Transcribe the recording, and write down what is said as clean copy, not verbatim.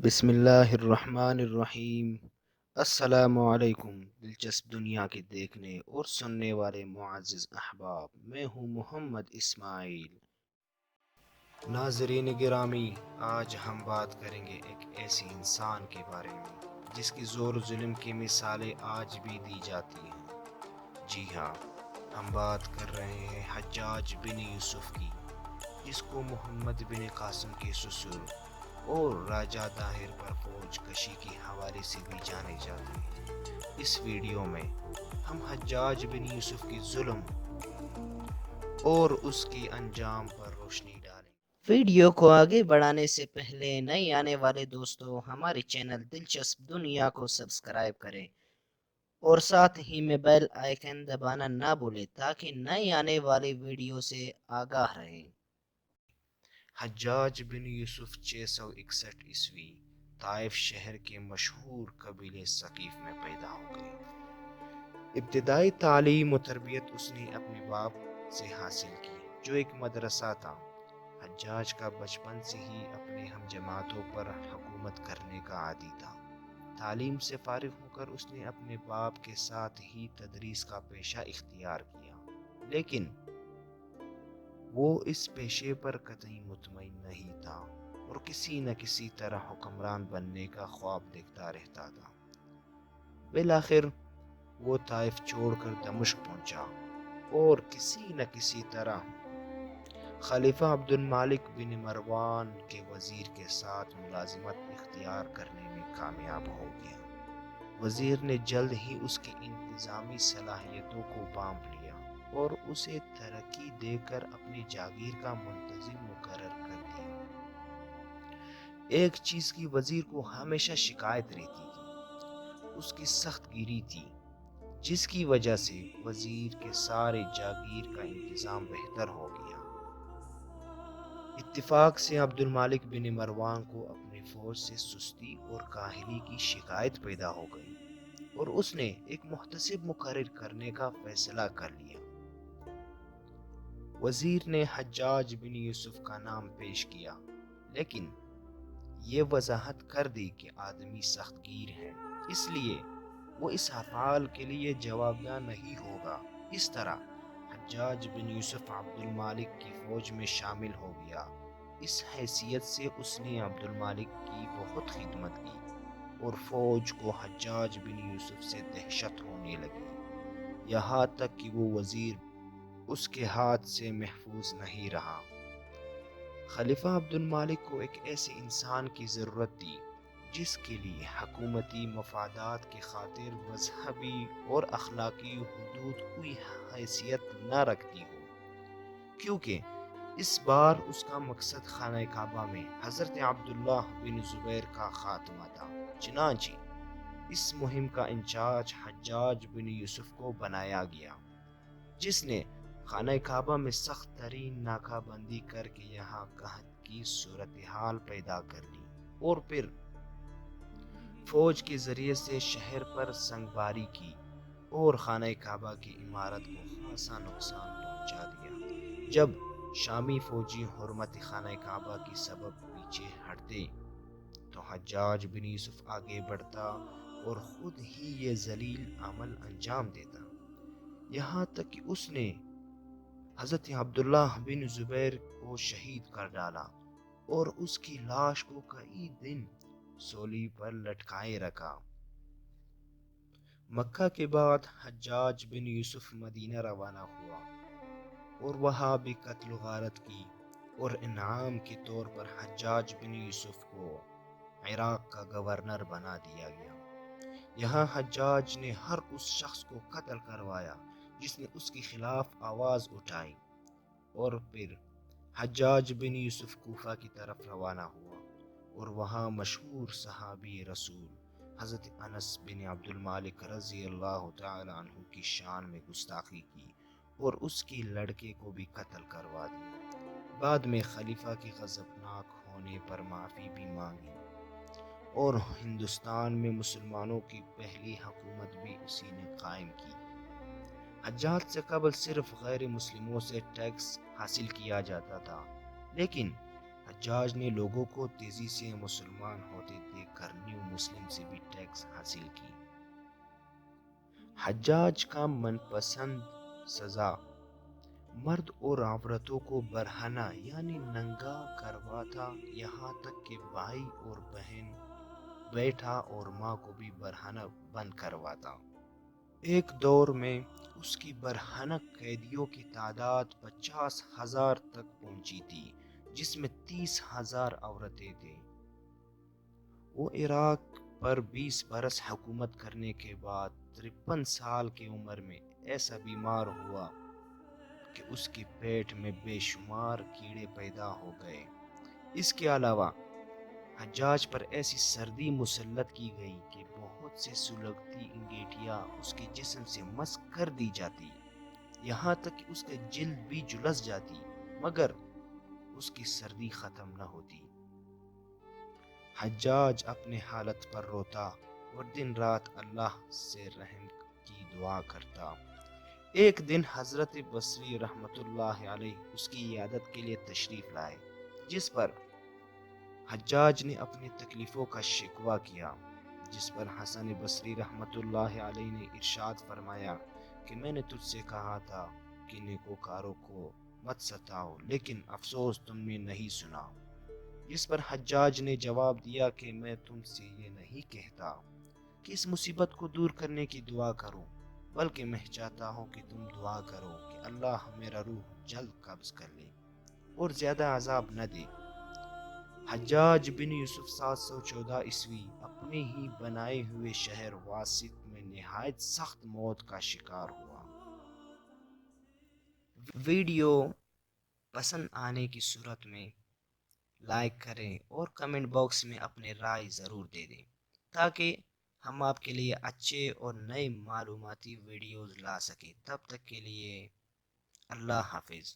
بسم اللہ الرحمن الرحیم۔ السلام علیکم دلچسپ دنیا کے دیکھنے اور سننے والے معزز احباب، میں ہوں محمد اسماعیل۔ ناظرین گرامی، آج ہم بات کریں گے ایک ایسی انسان کے بارے میں جس کی زور و ظلم کی مثالیں آج بھی دی جاتی ہیں۔ جی ہاں، ہم بات کر رہے ہیں حجاج بن یوسف کی، جس کو محمد بن قاسم کے سسر اور راجہ طاہر پر فوج کشی کے حوالے سے بھی جانے جاتے ہیں۔ اس ویڈیو میں ہم حجاج بن یوسف کی ظلم اور اس کے انجام پر روشنی ڈالیں۔ ویڈیو کو آگے بڑھانے سے پہلے نئے آنے والے دوستوں ہمارے چینل دلچسپ دنیا کو سبسکرائب کریں اور ساتھ ہی میں بیل آئیکن دبانا نہ بھولیں تاکہ نئے آنے والی ویڈیو سے آگاہ رہیں۔ حجاج بن یوسف 661 عیسوی طائف شہر کے مشہور قبیلے ثقیف میں پیدا ہو گئے۔ ابتدائی تعلیم و تربیت اس نے اپنے باپ سے حاصل کی، جو ایک مدرسہ تھا۔ حجاج کا بچپن سے ہی اپنے ہم جماعتوں پر حکومت کرنے کا عادی تھا۔ تعلیم سے فارغ ہو کر اس نے اپنے باپ کے ساتھ ہی تدریس کا پیشہ اختیار کیا، لیکن وہ اس پیشے پر قطعی مطمئن نہیں تھا اور کسی نہ کسی طرح حکمران بننے کا خواب دیکھتا رہتا تھا۔ بالآخر وہ طائف چھوڑ کر دمشق پہنچا اور کسی نہ کسی طرح خلیفہ عبد المالک بن مروان کے وزیر کے ساتھ ملازمت اختیار کرنے میں کامیاب ہو گیا۔ وزیر نے جلد ہی اس کی انتظامی صلاحیتوں کو بانپ لیا اور اسے ترقی دے کر اپنی جاگیر کا منتظم مقرر کر دیا۔ ایک چیز کی وزیر کو ہمیشہ شکایت رہتی تھی، اس کی سخت گیری تھی، جس کی وجہ سے وزیر کے سارے جاگیر کا انتظام بہتر ہو گیا۔ اتفاق سے عبد المالک بن مروان کو اپنی فوج سے سستی اور کاہلی کی شکایت پیدا ہو گئی اور اس نے ایک محتسب مقرر کرنے کا فیصلہ کر لیا۔ وزیر نے حجاج بن یوسف کا نام پیش کیا، لیکن یہ وضاحت کر دی کہ آدمی سخت گیر ہے، اس لیے وہ اس افعال کے لیے جوابدہ نہیں ہوگا۔ اس طرح حجاج بن یوسف عبد المالک کی فوج میں شامل ہو گیا۔ اس حیثیت سے اس نے عبد المالک کی بہت خدمت کی اور فوج کو حجاج بن یوسف سے دہشت ہونے لگی، یہاں تک کہ وہ وزیر اس کے ہاتھ سے محفوظ نہیں رہا۔ خلیفہ عبد المالک کو ایک ایسے انسان کی ضرورت تھی جس کے لیے حکومتی مفادات کی خاطر مذہبی اور اخلاقی حدود کوئی حیثیت نہ رکھتی ہو، کیونکہ اس بار اس کا مقصد خانہ کعبہ میں حضرت عبداللہ بن زبیر کا خاتمہ تھا۔ چنانچہ اس مہم کا انچارج حجاج بن یوسف کو بنایا گیا، جس نے خانہ کعبہ میں سخت ترین ناکہ بندی کر کے یہاں قحط کی صورتحال پیدا کر لی اور پھر فوج کے ذریعے سے شہر پر سنگ باری کی اور خانہ کعبہ کی عمارت کو خاصا نقصان پہنچا دیا۔ جب شامی فوجی حرمت خانہ کعبہ کی سبب پیچھے ہٹتے تو حجاج بن یوسف آگے بڑھتا اور خود ہی یہ ذلیل عمل انجام دیتا، یہاں تک کہ اس نے حضرت عبداللہ بن زبیر کو شہید کر ڈالا اور اس کی لاش کو کئی دن سولی پر لٹکائے رکھا۔ مکہ کے بعد حجاج بن یوسف مدینہ روانہ ہوا اور وہاں بھی قتل و غارت کی، اور انعام کے طور پر حجاج بن یوسف کو عراق کا گورنر بنا دیا گیا۔ یہاں حجاج نے ہر اس شخص کو قتل کروایا جس نے اس کے خلاف آواز اٹھائی، اور پھر حجاج بن یوسف کوفہ کی طرف روانہ ہوا اور وہاں مشہور صحابی رسول حضرت انس بن عبد المالک رضی اللہ تعالی عنہ کی شان میں گستاخی کی اور اس کے لڑکے کو بھی قتل کروا دیا۔ بعد میں خلیفہ کے غضبناک ہونے پر معافی بھی مانگی اور ہندوستان میں مسلمانوں کی پہلی حکومت بھی اسی نے قائم کی۔ حجاج سے قبل صرف غیر مسلموں سے ٹیکس حاصل کیا جاتا تھا، لیکن حجاج نے لوگوں کو تیزی سے مسلمان ہوتے دیکھ کر نیو مسلم سے بھی ٹیکس حاصل کی۔ حجاج کا من پسند سزا مرد اور عورتوں کو برہنہ یعنی ننگا کروا تھا، یہاں تک کہ بھائی اور بہن، بیٹا اور ماں کو بھی برہنہ بند کرواتا۔ ایک دور میں اس کی برہنہ قیدیوں کی تعداد 50,000 تک پہنچی تھی، جس میں 30,000 عورتیں تھیں۔ وہ عراق پر 20 برس حکومت کرنے کے بعد 53 سال کی عمر میں ایسا بیمار ہوا کہ اس کے پیٹ میں بے شمار کیڑے پیدا ہو گئے۔ اس کے علاوہ حجاج پر ایسی سردی مسلط کی گئی کہ بہت سے سلگتی انگیٹھیاں اس کے جسم سے مسح کر دی جاتی، یہاں تک کہ اس کا جلد بھی جلس جاتی، مگر اس کی سردی ختم نہ ہوتی۔ حجاج اپنے حالت پر روتا اور دن رات اللہ سے رحم کی دعا کرتا۔ ایک دن حضرت بصری رحمت اللہ علیہ اس کی عیادت کے لیے تشریف لائے، جس پر حجاج نے اپنی تکلیفوں کا شکوہ کیا، جس پر حسن بصری رحمت اللہ علیہ نے ارشاد فرمایا کہ میں نے تجھ سے کہا تھا کہ نیکوکاروں کو مت ستاؤ، لیکن افسوس تم نے نہیں سنا۔ جس پر حجاج نے جواب دیا کہ میں تم سے یہ نہیں کہتا کہ اس مصیبت کو دور کرنے کی دعا کروں، بلکہ میں چاہتا ہوں کہ تم دعا کرو کہ اللہ میرا روح جلد قبض کر لے اور زیادہ عذاب نہ دے۔ حجاج بن یوسف 714 عیسوی اپنے ہی بنائے ہوئے شہر واسط میں نہایت سخت موت کا شکار ہوا۔ ویڈیو پسند آنے کی صورت میں لائک کریں اور کمنٹ باکس میں اپنے رائے ضرور دے دیں، تاکہ ہم آپ کے لیے اچھے اور نئے معلوماتی ویڈیوز لا سکیں۔ تب تک کے لیے اللہ حافظ۔